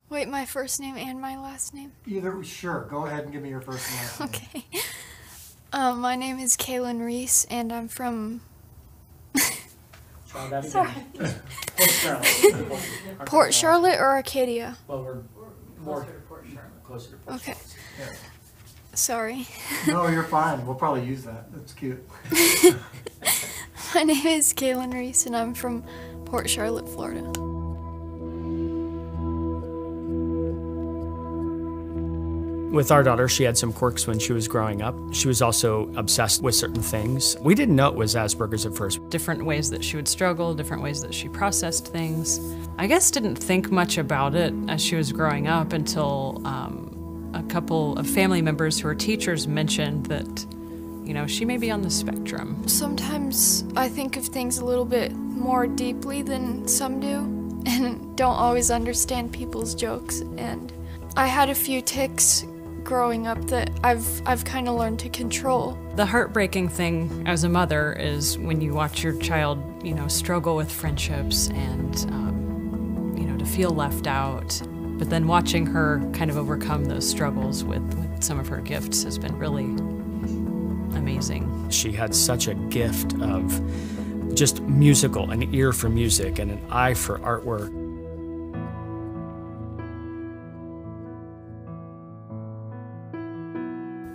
Wait, my first name and my last name? Either, sure. Go ahead and give me your first and last name. Okay. My name is Kaelyn Reese, and I'm from... Try that again. Sorry. Port Charlotte. Port Charlotte or Arcadia? Well, we're more closer to Port Okay. Charlotte. Yeah. Sorry. No, you're fine. We'll probably use that. That's cute. My name is Kaelyn Reese, and I'm from Port Charlotte, Florida. With our daughter, she had some quirks when she was growing up. She was also obsessed with certain things. We didn't know it was Asperger's at first. Different ways that she would struggle, different ways that she processed things. I guess didn't think much about it as she was growing up until a couple of family members who are teachers mentioned that, you know, she may be on the spectrum. Sometimes I think of things a little bit more deeply than some do, and don't always understand people's jokes. And I had a few tics growing up that I've kind of learned to control. The heartbreaking thing as a mother is when you watch your child, you know, struggle with friendships and, you know, to feel left out. But then watching her kind of overcome those struggles with some of her gifts has been really amazing. She had such a gift of just musical, an ear for music and an eye for artwork.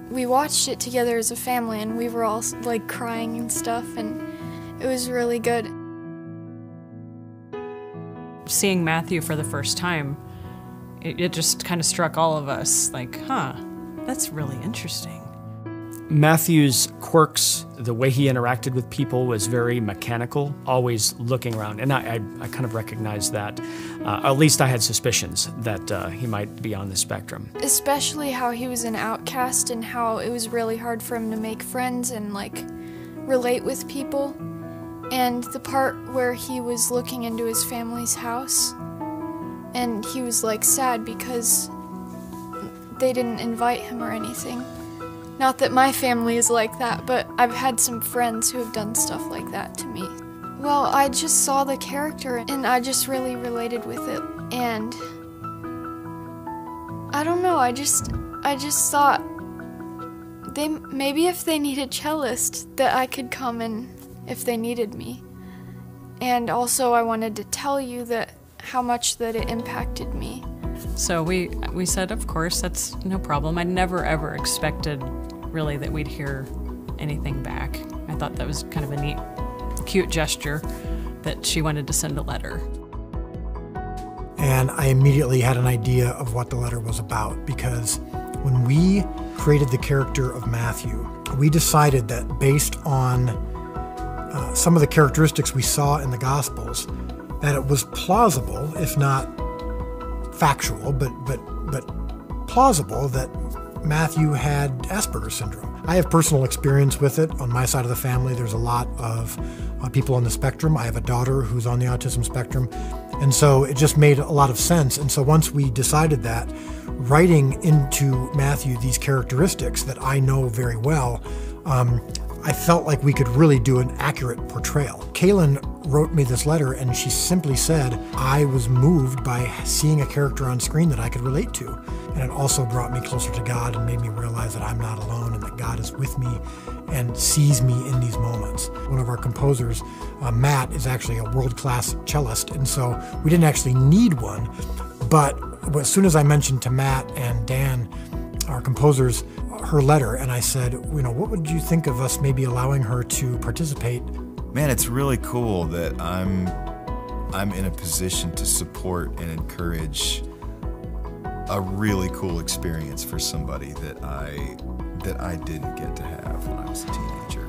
We watched it together as a family, and we were all like crying and stuff, and it was really good. Seeing Matthew for the first time, it just kind of struck all of us like, huh, that's really interesting. Matthew's quirks, the way he interacted with people was very mechanical, always looking around. And I kind of recognized that. At least I had suspicions that he might be on the spectrum. Especially how he was an outcast and how it was really hard for him to make friends and like relate with people. And the part where he was looking into his family's house and he was like sad because they didn't invite him or anything. Not that my family is like that, but I've had some friends who have done stuff like that to me. Well, I just saw the character and I just really related with it. And I don't know, I just thought maybe if they need a cellist that I could come in if they needed me. And also I wanted to tell you that how much that it impacted me. So we said, of course, that's no problem. I never ever expected really that we'd hear anything back. I thought that was kind of a neat, cute gesture that she wanted to send a letter. And I immediately had an idea of what the letter was about, because when we created the character of Matthew, we decided that based on some of the characteristics we saw in the Gospels, that it was plausible, if not factual, but plausible that Matthew had Asperger's syndrome. I have personal experience with it. On my side of the family, there's a lot of people on the spectrum. I have a daughter who's on the autism spectrum. And so it just made a lot of sense. And so once we decided that, writing into Matthew these characteristics that I know very well, I felt like we could really do an accurate portrayal. Kaelyn wrote me this letter and she simply said, I was moved by seeing a character on screen that I could relate to. And it also brought me cellist to God and made me realize that I'm not alone and that God is with me and sees me in these moments. One of our composers, Matt, is actually a world-class cellist, and so we didn't actually need one. But as soon as I mentioned to Matt and Dan, our composers, her letter, and I said, you know, what would you think of us maybe allowing her to participate? Man, it's really cool that I'm in a position to support and encourage a really cool experience for somebody that I didn't get to have when I was a teenager.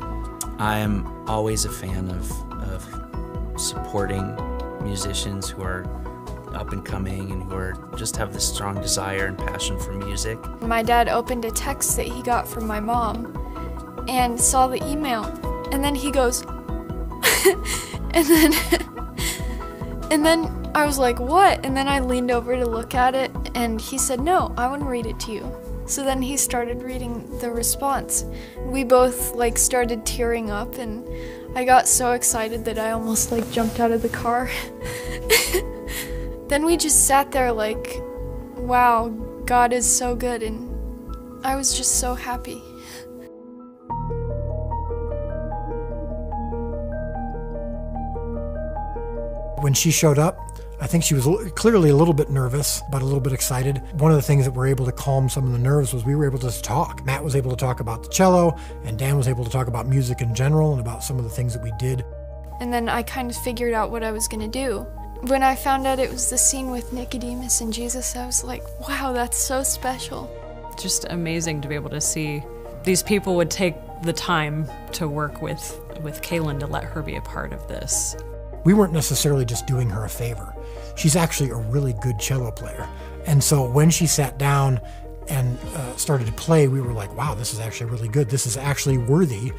I am always a fan of supporting musicians who are up and coming and who are just have this strong desire and passion for music. My dad opened a text that he got from my mom and saw the email, and then he goes, and then I was like, what? And then I leaned over to look at it, and he said, no, I want to read it to you. So then he started reading the response. We both like started tearing up, and I got so excited that I almost like jumped out of the car. Then we just sat there like wow, God is so good, and I was just so happy. When she showed up, I think she was clearly a little bit nervous, but a little bit excited. One of the things that were able to calm some of the nerves was we were able to just talk. Matt was able to talk about the cello, and Dan was able to talk about music in general and about some of the things that we did. And then I kind of figured out what I was going to do. When I found out it was the scene with Nikodemus and Jesus, I was like, wow, that's so special. Just amazing to be able to see these people would take the time to work with Kaelyn to let her be a part of this. We weren't necessarily just doing her a favor. She's actually a really good cello player. And so when she sat down and started to play, we were like, wow, this is actually really good. This is actually worthy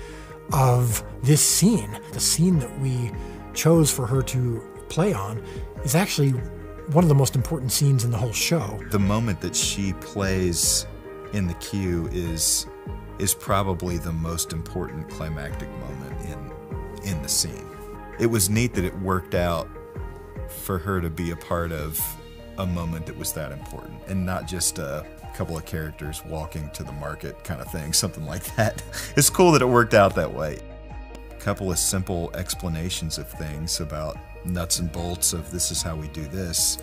of this scene. The scene that we chose for her to play on is actually one of the most important scenes in the whole show. The moment that she plays in the cue is probably the most important climactic moment in the scene. It was neat that it worked out for her to be a part of a moment that was that important, and not just a couple of characters walking to the market kind of thing, something like that. It's cool that it worked out that way. A couple of simple explanations of things about nuts and bolts of this is how we do this.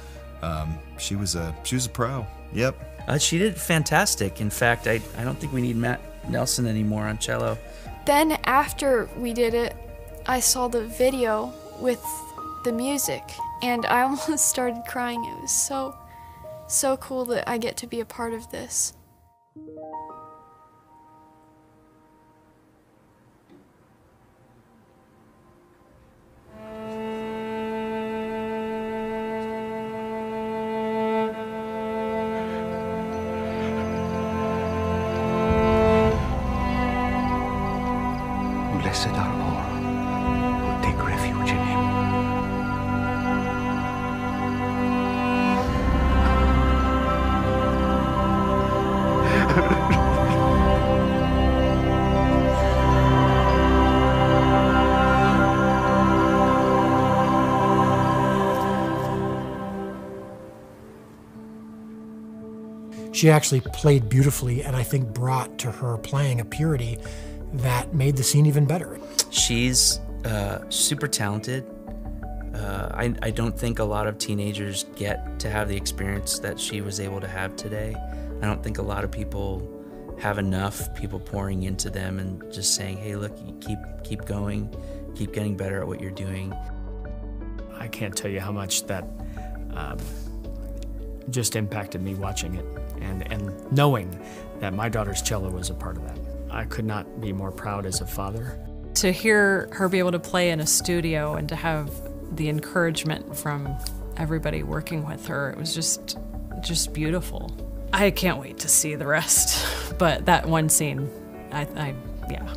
She was a pro. Yep. She did fantastic. In fact, I don't think we need Matt Nelson anymore on cello. Then after we did it, I saw the video with the music, and I almost started crying. It was so cool that I get to be a part of this. Blessed are all who take refuge in him. She actually played beautifully, and I think brought to her playing a purity that made the scene even better. She's super talented. I don't think a lot of teenagers get to have the experience that she was able to have today. I don't think a lot of people have enough people pouring into them and just saying, hey, look, you keep going, keep getting better at what you're doing. I can't tell you how much that just impacted me watching it, and knowing that my daughter's cello was a part of that. I could not be more proud as a father. To hear her be able to play in a studio and to have the encouragement from everybody working with her, it was just beautiful. I can't wait to see the rest, but that one scene, yeah,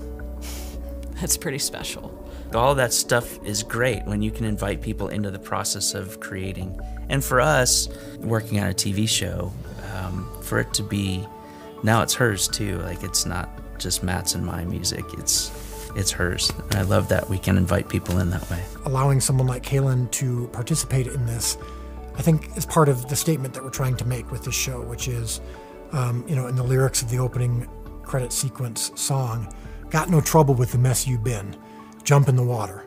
that's pretty special. All that stuff is great when you can invite people into the process of creating. And for us, working on a TV show, for it to be, now it's hers too. Like, it's not just Matt's and my music, it's hers. And I love that we can invite people in that way. Allowing someone like Kaelyn to participate in this, I think, is part of the statement that we're trying to make with this show, which is, in the lyrics of the opening credit sequence song, got no trouble with the mess you've been, jump in the water.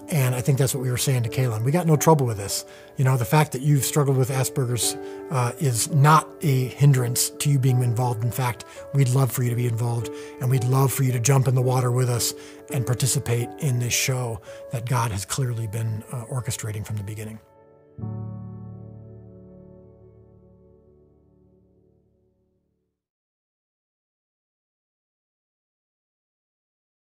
And I think that's what we were saying to Kaelyn. We got no trouble with this. The fact that you've struggled with Asperger's is not a hindrance to you being involved. In fact, we'd love for you to be involved, and we'd love for you to jump in the water with us and participate in this show that God has clearly been orchestrating from the beginning.